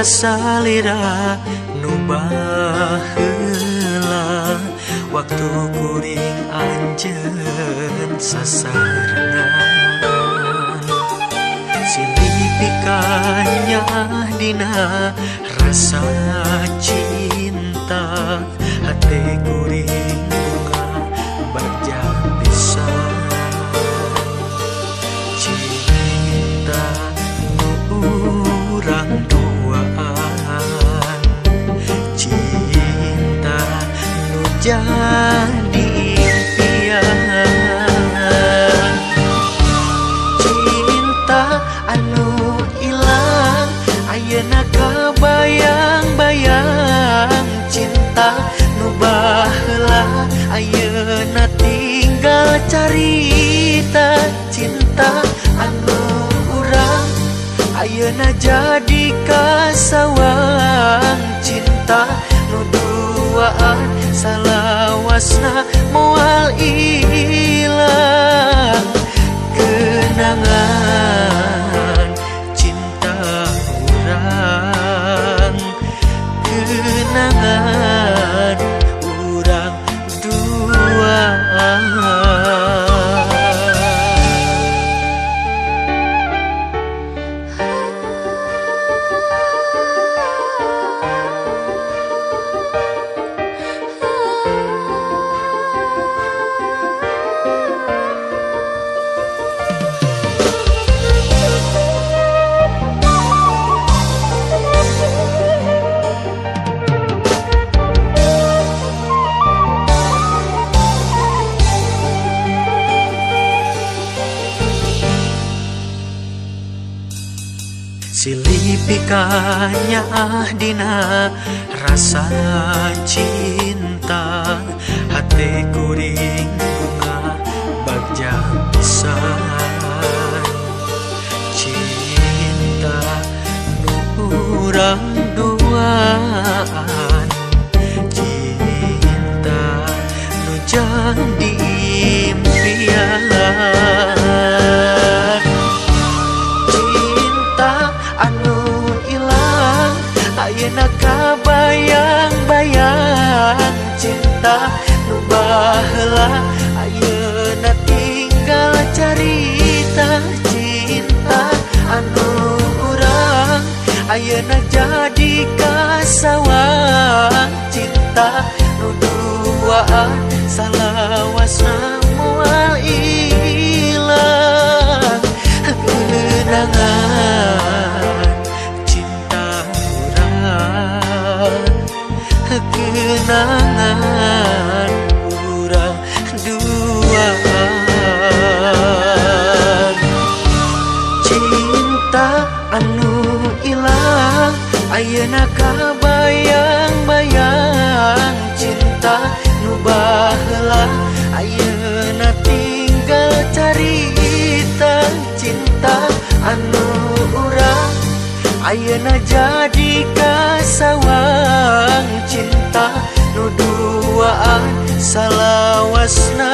kasalira nu baheula waktu kuring anjeun sasarengan silih pikanya dina rasa cinta hati kuring bunga bagja pisan cinta nu urang duaan cinta nu jadi impian cinta anu ilang ayeuna kabayang-bayang cinta nu baheula ayeuna tinggal carita cinta anu urang ayeuna jadi kasawang cinta nu duaan salawasna moal ilang kenangan cinta urang kenangan urang duaan. Silih pikanya dina rasa cinta hati kuring bunga bagja pisan cinta nu urang duaan cinta nu jadi impian ayeuna kabayang-bayang cinta nu baheula ayeuna tinggal carita cinta anu urang ayeuna jadi kasawang cinta nu duaan salawasna moal ilang kenangan kenangan urang duaan cinta anu ilang ayeuna kabayang-bayang cinta nu baheula ayeuna tinggal carita cinta anu urang ayeuna jadi kasawang cinta nu duaan salawasna